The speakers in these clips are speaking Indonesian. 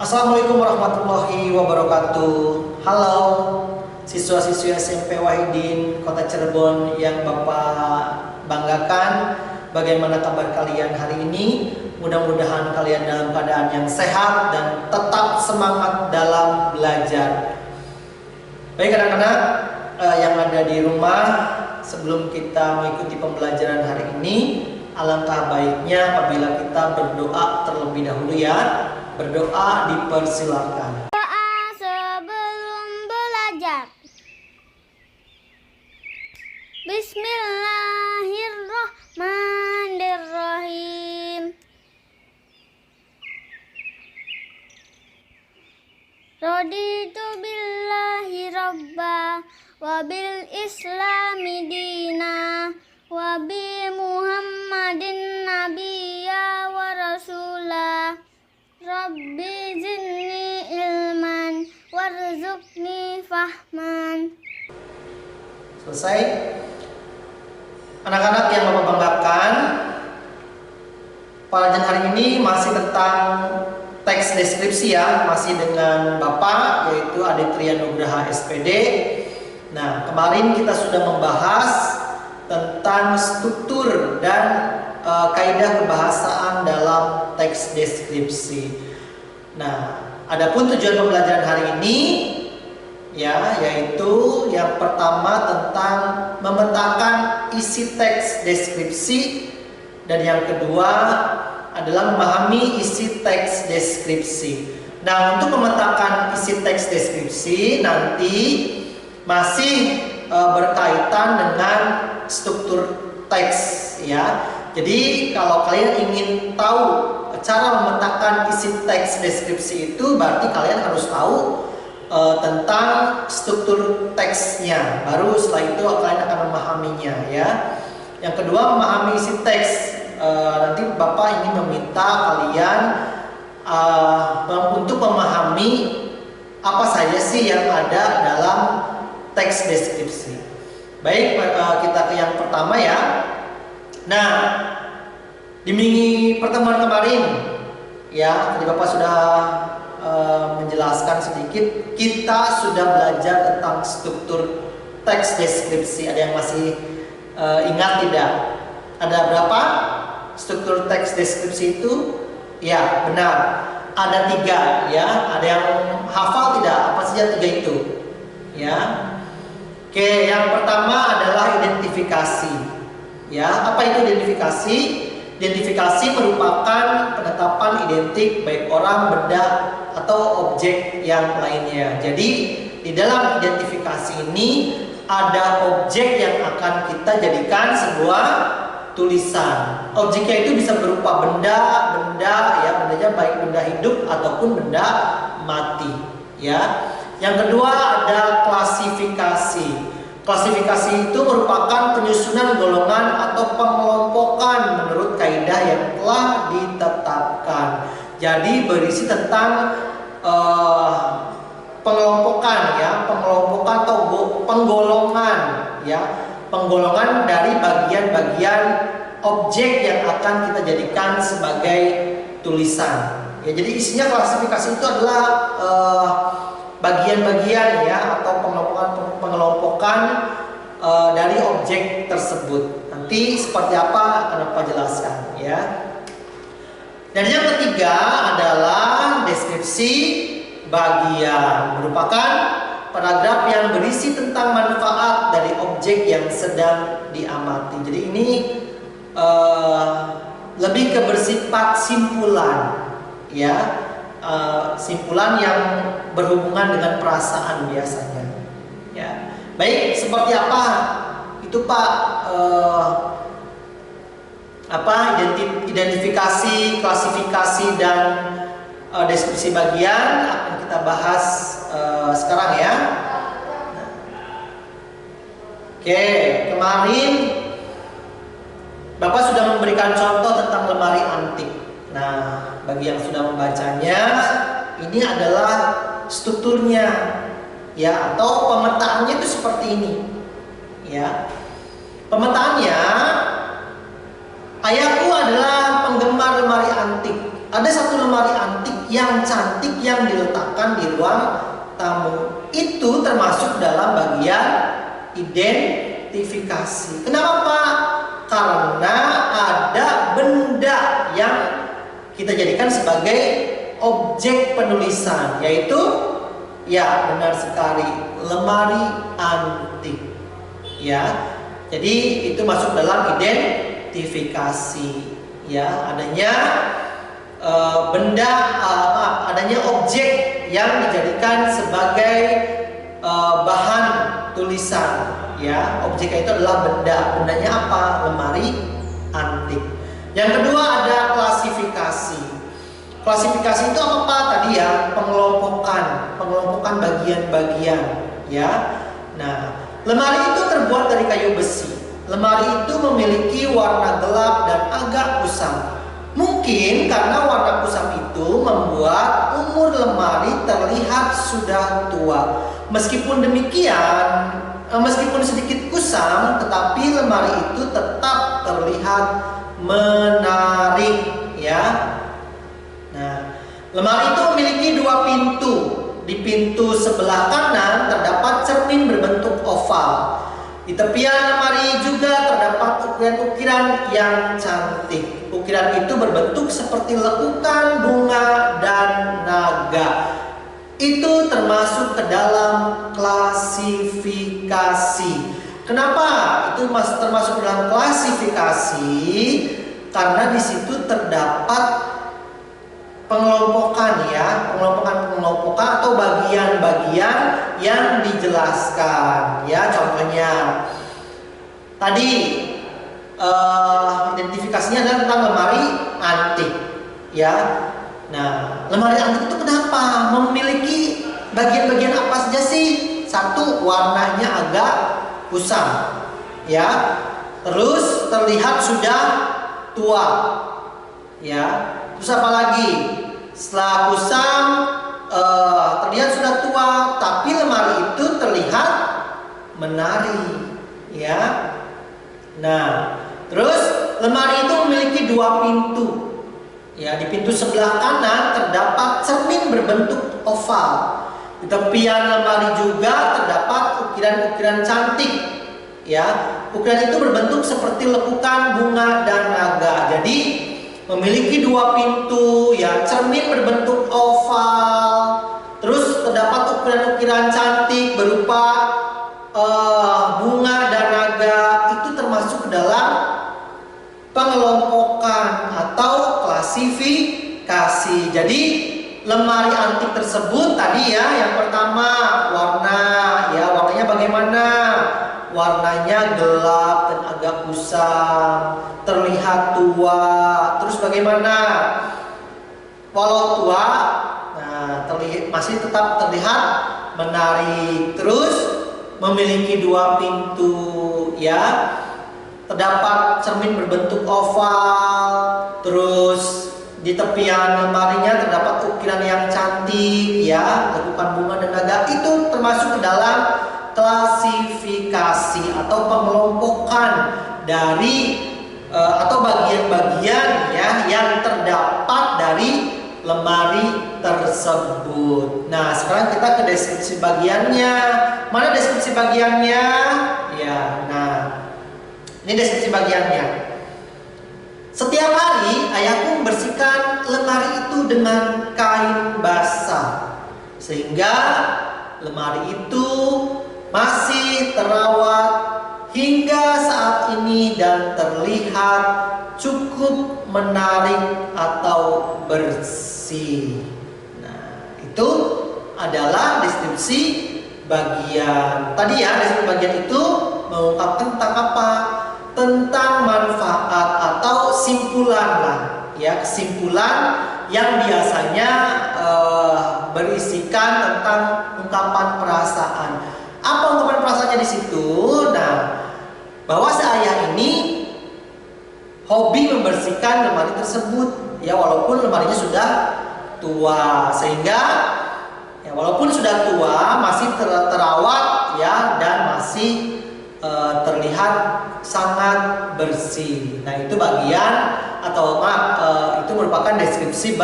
Assalamualaikum warahmatullahi wabarakatuh. Halo siswa-siswi SMP Wahidin Kota Cirebon yang Bapak banggakan. Bagaimana kabar kalian hari ini? Mudah-mudahan kalian dalam keadaan yang sehat dan tetap semangat dalam belajar. Baik anak-anak yang ada di rumah, sebelum kita mengikuti pembelajaran hari ini, alangkah baiknya apabila kita berdoa terlebih dahulu ya. Berdoa dipersilakan. Doa sebelum belajar. Bismillahirrahmanirrahim. Raditu billahi rabba wa bil islami dina wa bi muhammadin nabiyya wa rasulah. Rabbi zidni ilman warzuqni fahman. Selesai. Anak-anak yang Bapak banggakan, pelajaran hari ini masih tentang teks deskripsi ya, masih dengan Bapak yaitu Aditria Nugraha SPD. Nah, kemarin kita sudah membahas tentang struktur dan kaidah kebahasaan dalam teks deskripsi. Nah, adapun tujuan pembelajaran hari ini ya, yaitu yang pertama tentang memetakan isi teks deskripsi, dan yang kedua adalah memahami isi teks deskripsi. Nah, untuk memetakan isi teks deskripsi nanti masih berkaitan dengan struktur teks ya. Jadi kalau kalian ingin tahu cara memetakan isi teks deskripsi itu, berarti kalian harus tahu tentang struktur teksnya. Baru setelah itu kalian akan memahaminya ya. Yang kedua, memahami isi teks. Nanti Bapak ingin meminta kalian untuk memahami apa saja sih yang ada dalam teks deskripsi. Baik, kita ke yang pertama ya. Nah, di pertemuan kemarin ya, tadi Bapak sudah menjelaskan sedikit. Kita sudah belajar tentang struktur teks deskripsi. Ada yang masih ingat tidak? Ada berapa struktur teks deskripsi itu? Ya, benar. Ada 3 ya. Ada yang hafal tidak? Apa saja 3 itu? Ya. Oke, yang pertama adalah identifikasi. Ya, apa itu identifikasi? Identifikasi merupakan penetapan identik baik orang, benda, atau objek yang lainnya. Jadi, di dalam identifikasi ini ada objek yang akan kita jadikan sebuah tulisan. Objeknya itu bisa berupa benda ya, bendanya baik benda hidup ataupun benda mati, ya. Yang kedua ada klasifikasi. Klasifikasi itu merupakan penyusunan golongan atau pengelompokan menurut kaidah yang telah ditetapkan. Jadi berisi tentang pengelompokan ya, pengelompokan atau penggolongan ya, penggolongan dari bagian-bagian objek yang akan kita jadikan sebagai tulisan. Ya, jadi isinya klasifikasi itu adalah bagian-bagian ya, atau pengelompokan dari objek tersebut. Nanti seperti apa akan Bapak jelaskan ya. Dan yang ketiga adalah deskripsi bagian, merupakan paragraf yang berisi tentang manfaat dari objek yang sedang diamati. Jadi ini lebih ke bersifat simpulan ya. Simpulan yang berhubungan dengan perasaan biasanya ya. Baik, seperti apa itu Pak identifikasi, klasifikasi, dan deskripsi bagian akan kita bahas sekarang ya. Oke, kemarin Bapak sudah memberikan contoh tentang lemari antik. Nah, bagi yang sudah membacanya, ini adalah strukturnya ya, atau pemetaannya itu seperti ini ya. Pemetaannya, ayahku adalah penggemar lemari antik. Ada satu lemari antik yang cantik yang diletakkan di ruang tamu. Itu termasuk dalam bagian identifikasi. Kenapa Pak? Karena ada benda yang kita jadikan sebagai objek penulisan, yaitu ya benar sekali, lemari antik. Ya, jadi itu masuk dalam identifikasi. Ya, adanya adanya objek yang dijadikan sebagai bahan tulisan. Ya, objeknya itu adalah benda. Bendanya apa? Lemari antik. Yang kedua ada klasifikasi. Klasifikasi itu apa Pak? Tadi ya, pengelompokan bagian-bagian. Ya, nah, lemari itu terbuat dari kayu besi. Lemari itu memiliki warna gelap dan agak kusam. Mungkin karena warna kusam itu membuat umur lemari terlihat sudah tua. Meskipun demikian, meskipun sedikit kusam, tetapi lemari itu tetap terlihat menarik, ya. Nah, lemari itu memiliki dua pintu. Di pintu sebelah kanan terdapat cermin berbentuk oval. Di tepian lemari juga terdapat ukiran-ukiran yang cantik. Ukiran itu berbentuk seperti lekukan, bunga, dan naga. Itu termasuk ke dalam klasifikasi. Kenapa itu termasuk dalam klasifikasi? Karena di situ terdapat pengelompokan ya, pengelompokan atau bagian-bagian yang dijelaskan ya. Contohnya tadi identifikasinya adalah tentang lemari antik ya. Nah, lemari antik itu kenapa memiliki bagian-bagian apa saja sih? Satu, warnanya agak kusam ya, terus terlihat sudah tua ya. Terus apa lagi? Setelah kusam terlihat sudah tua, tapi lemari itu terlihat menarik ya. Nah, terus lemari itu memiliki dua pintu. Ya, di pintu sebelah kanan terdapat cermin berbentuk oval. Di tepian lemari juga terdapat ukiran-ukiran cantik. Ya, ukiran itu berbentuk seperti lekukan, bunga, dan naga. Jadi memiliki dua pintu, ya, cermin berbentuk oval. Terus terdapat ukiran-ukiran cantik berupa bunga dan naga. Itu termasuk dalam pengelompokan atau klasifikasi. Jadi lemari antik tersebut tadi ya, yang pertama warna, ya, warnanya bagaimana? Warnanya gelap dan agak kusam, terlihat tua. Terus bagaimana? Walau tua, nah, masih tetap terlihat menarik. Terus memiliki dua pintu, ya. Terdapat cermin berbentuk oval. Terus di tepian lemarinya terdapat ukiran yang cantik, ya, lekukan bunga dan naga. Itu termasuk ke dalam klasifikasi atau pengelompokan dari atau bagian-bagian ya yang terdapat dari lemari tersebut. Nah, sekarang kita ke deskripsi bagiannya. Mana deskripsi bagiannya? Ya, nah, ini deskripsi bagiannya. Setiap hari ayahku membersihkan lemari itu dengan kain basah, sehingga lemari itu masih terawat hingga saat ini dan terlihat cukup menarik atau bersih. Nah, itu adalah deskripsi bagian. Tadi ya, deskripsi bagian itu mengungkapkan tentang apa? Tentang manfaat atau simpulan lah, ya, kesimpulan yang biasanya berisikan tentang ungkapan perasaan. Apa ungkapan perasaannya di situ? Nah, bahwa si ayah ini hobi membersihkan lemari tersebut, ya, walaupun lemarinya sudah tua, sehingga ya, walaupun sudah tua masih terawat, ya, dan masih terlihat sangat bersih. Nah, itu bagian atau itu merupakan deskripsi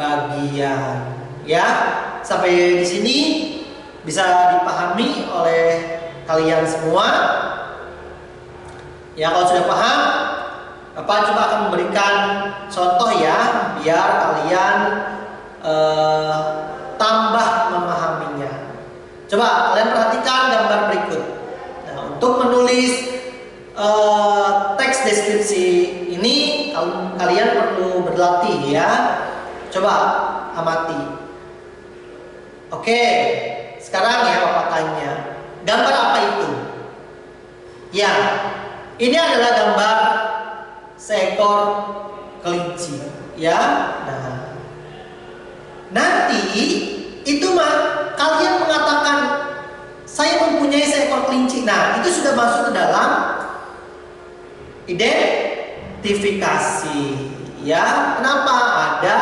bagian. Ya, sampai di sini bisa dipahami oleh kalian semua. Ya, kalau sudah paham, Bapak coba akan memberikan contoh ya, biar kalian tambah memahaminya. Coba kalian perhatikan gambar berikut. Nah, untuk menulis teks deskripsi ini kalian perlu berlatih ya. Coba amati. Oke, sekarang ya Bapak tanya, gambar apa itu? Ya, ini adalah gambar seekor kelinci ya. Nah, nanti itu kalian mengatakan saya mempunyai seekor kelinci. Nah, itu sudah masuk ke dalam identifikasi ya. Kenapa? Ada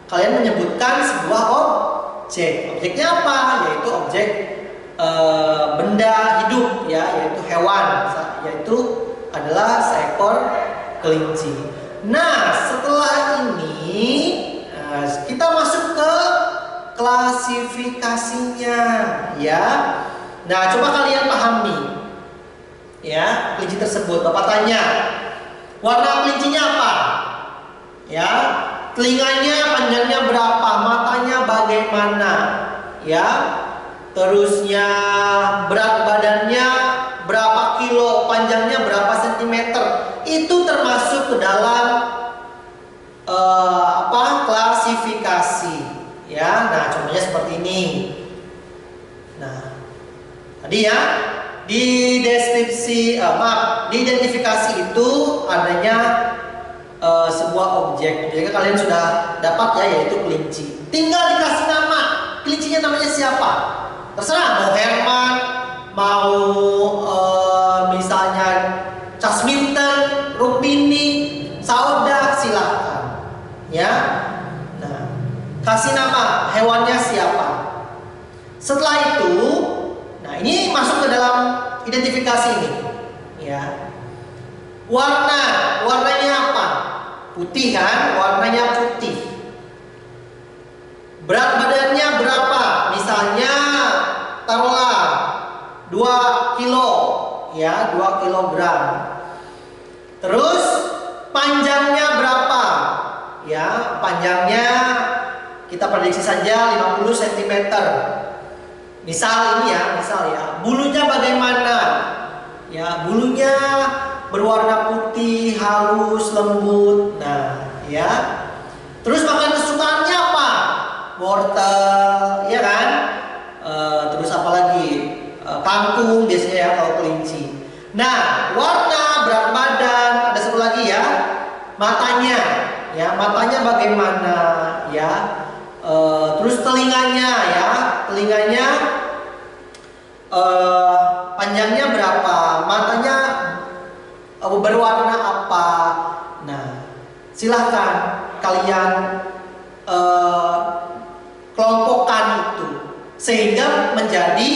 kalian menyebutkan sebuah objek. Objeknya apa? Yaitu objek benda hidup ya, yaitu hewan, yaitu adalah seekor kelinci. Nah, setelah ini kita masuk ke klasifikasinya ya. Nah, coba kalian pahami ya kelinci tersebut. Bapak tanya, warna kelincinya apa? Ya, telinganya panjangnya berapa? Matanya bagaimana? Ya, terusnya berat badannya berapa kilo? Panjangnya berapa sentimeter? Itu termasuk ke dalam klasifikasi. Ya, nah contohnya seperti ini. Nah, tadi ya di deskripsi, di identifikasi itu adanya sebuah objek. Jadi kalian sudah dapat ya, yaitu kelinci. Tinggal dikasih nama. Kelincinya namanya siapa? Terserah, mau Herman, mau misalnya Casminten, Rukmini, Sauda, silahkan. Ya. Nah, kasih nama hewannya siapa. Setelah itu, nah ini masuk ke dalam identifikasi ini. Ya. Warnanya apa? Putih kan? Warnanya putih. Berat badannya berapa? Misalnya taruhlah 2 kilo ya, 2 kilogram. Terus panjangnya berapa? Ya, panjangnya kita prediksi saja 50 cm. Misal ya. Bulunya bagaimana? Ya, bulunya berwarna putih, halus, lembut. Nah, ya. Terus makan kesukaannya apa? Wortel, ya kan? Terus apa lagi? Kangkung biasanya ya kalau kelinci. Nah, warna, berat badan, ada satu lagi ya. Matanya, ya, matanya bagaimana? Ya. Terus telinganya ya, telinganya panjangnya berapa? Matanya berwarna apa? Nah, silahkan kalian kelompokkan itu sehingga menjadi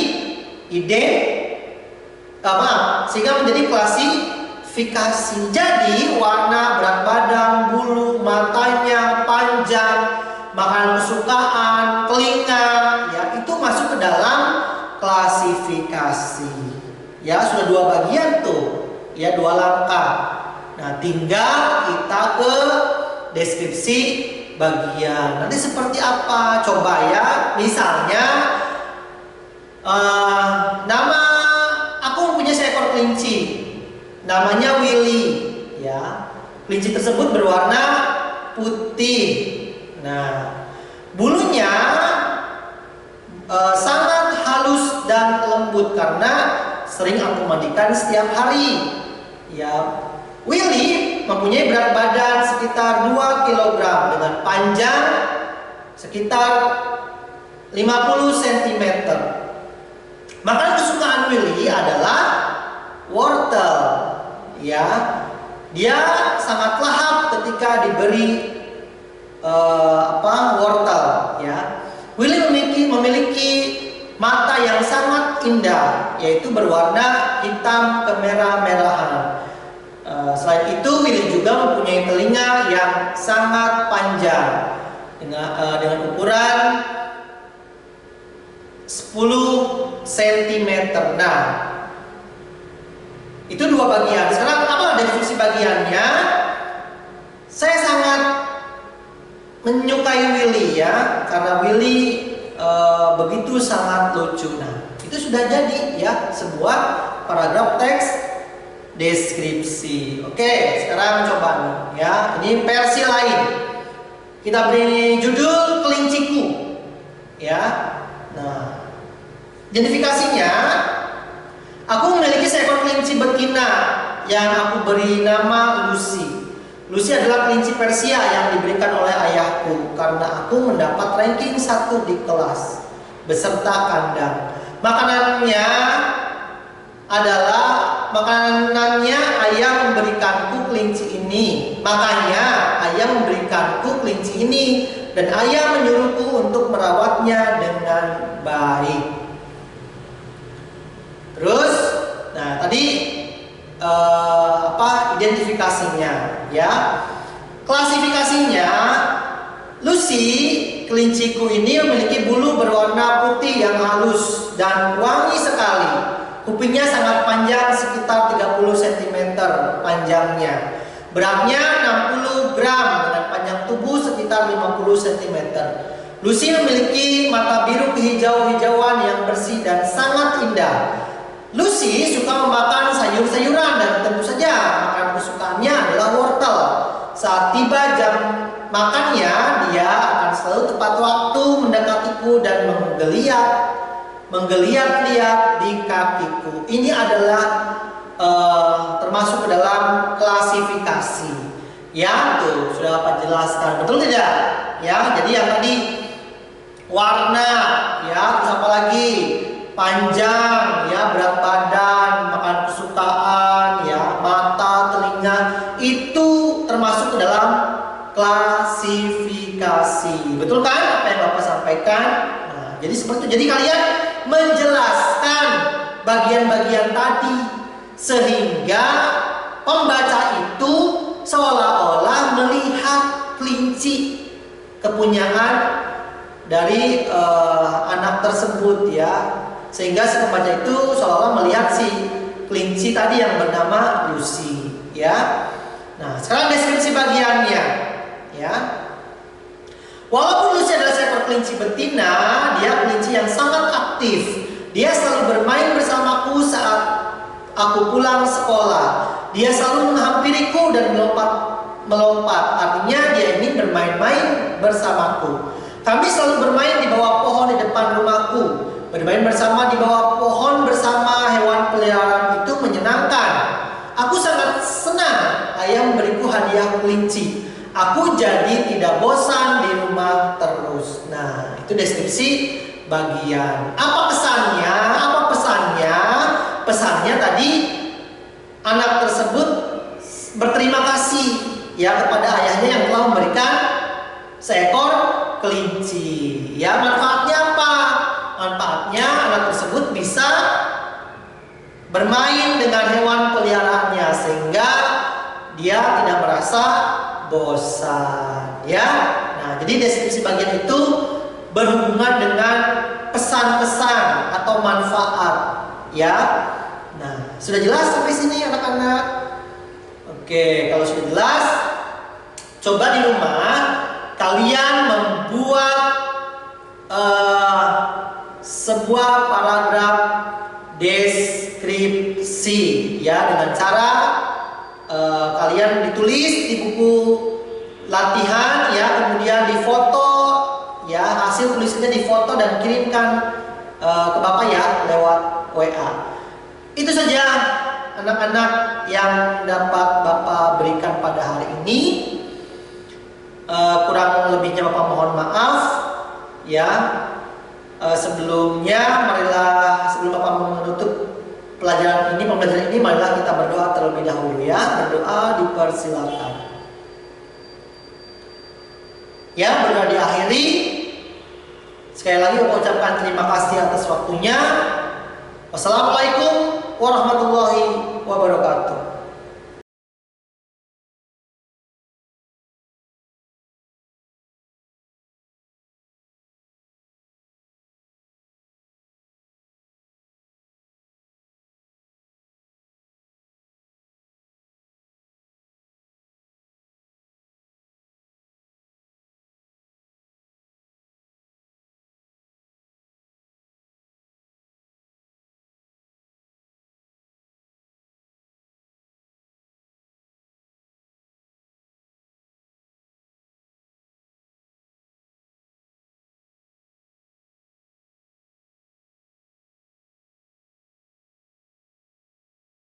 sehingga menjadi klasifikasi. Jadi warna, berat badan, bulu, matanya, panjang, makanan kesukaan, telinga, ya itu masuk ke dalam klasifikasi. Ya, sudah 2 bagian tuh. Ya, 2 langkah. Nah, tinggal kita ke deskripsi bagian. Nanti seperti apa? Coba ya. Misalnya nama aku mempunyai seekor kelinci. Namanya Willy, ya. Kelinci tersebut berwarna putih. Nah, bulunya sangat halus dan lembut karena sering aku mandikan setiap hari. Ya, Willy mempunyai berat badan sekitar 2 kg dengan panjang sekitar 50 cm. Makanan kesukaan Willy adalah wortel. Ya, dia sangat lahap ketika diberi wortel. Ya, Willy memiliki mata yang sangat indah, yaitu berwarna hitam kemerah-merahan. Selain itu, Willy juga mempunyai telinga yang sangat panjang. dengan ukuran 10 cm. Nah, itu dua bagian. Sekarang apa definisi bagiannya? Saya sangat menyukai Willy ya, karena Willy begitu sangat lucu. Nah, itu sudah jadi ya sebuah paragraf teks deskripsi. Oke, sekarang coba nih ya. Ini versi lain. Kita beri judul Kelinciku. Ya. Nah, identifikasinya, aku memiliki seekor kelinci betina yang aku beri nama Lucy. Lucy adalah kelinci Persia yang diberikan oleh ayahku karena aku mendapat ranking 1 di kelas beserta kandang. Makanannya ayah memberikanku kelinci ini. Makanya ayah memberikanku kelinci ini dan ayah menyuruhku untuk merawatnya dengan baik. Terus, nah tadi identifikasinya ya. Klasifikasinya, Lucy kelinciku ini memiliki bulu berwarna putih yang halus dan wangi sekali. Kupingnya sangat panjang, sekitar 30 cm panjangnya. Beratnya 60 gram dengan panjang tubuh sekitar 50 cm. Lucy memiliki mata biru kehijau-hijauan yang bersih dan sangat indah. Lucy suka memakan sayur-sayuran dan tentu saja makanan kesukaannya adalah wortel. Saat tiba jam makannya, dia akan selalu tepat waktu mendekatiku dan menggeliat-liat di kakiku. Ini adalah termasuk ke dalam klasifikasi. Ya, tuh sudah Bapak jelaskan, betul tidak? Ya, jadi yang tadi warna, ya, terus apa lagi? Panjang, ya, berat badan, makan kesukaan, ya, mata, telinga, itu termasuk ke dalam klasifikasi. Betul kan apa yang Bapak sampaikan? Nah, jadi seperti itu. Jadi kalian menjelaskan bagian-bagian tadi sehingga pembaca itu seolah-olah melihat kelinci kepunyaan dari anak tersebut ya. Sehingga si pembaca itu seolah-olah melihat si kelinci tadi yang bernama Lucy ya. Nah, sekarang deskripsi bagiannya ya. Walaupun Lucy adalah seekor kelinci betina, dia kelinci yang sangat aktif. Dia selalu bermain bersamaku saat aku pulang sekolah. Dia selalu menghampiriku dan melompat. Artinya dia ingin bermain-main bersamaku. Kami selalu bermain di bawah pohon di depan rumahku. Bermain bersama di bawah pohon bersama hewan peliharaan itu menyenangkan. Aku sangat senang ayah memberiku hadiah kelinci. Aku jadi tidak bosan di rumah terus. Nah, itu deskripsi bagian. Apa pesannya? Pesannya tadi anak tersebut berterima kasih ya kepada ayahnya yang telah memberikan seekor kelinci. Ya, manfaatnya apa? Manfaatnya anak tersebut bisa bermain dengan hewan peliharaannya sehingga dia tidak merasa bosan ya. Nah, jadi deskripsi bagian itu berhubungan dengan pesan-pesan atau manfaat ya. Nah, sudah jelas sampai sini anak-anak? Oke, kalau sudah jelas, coba di rumah kalian membuat sebuah paragraf deskripsi ya, dengan cara kalian ditulis di buku latihan ya, kemudian difoto ya, hasil tulisannya difoto dan kirimkan ke Bapak ya lewat WA. Itu saja anak-anak yang dapat Bapak berikan pada hari ini. Kurang lebihnya Bapak mohon maaf ya. Sebelumnya sebelum Bapak menutup pembelajaran ini, marilah kita berdoa terlebih dahulu ya. Berdoa dipersilakan. Ya, berdoa diakhiri. Sekali lagi Bapak ucapkan terima kasih atas waktunya. Wassalamualaikum warahmatullahi wabarakatuh.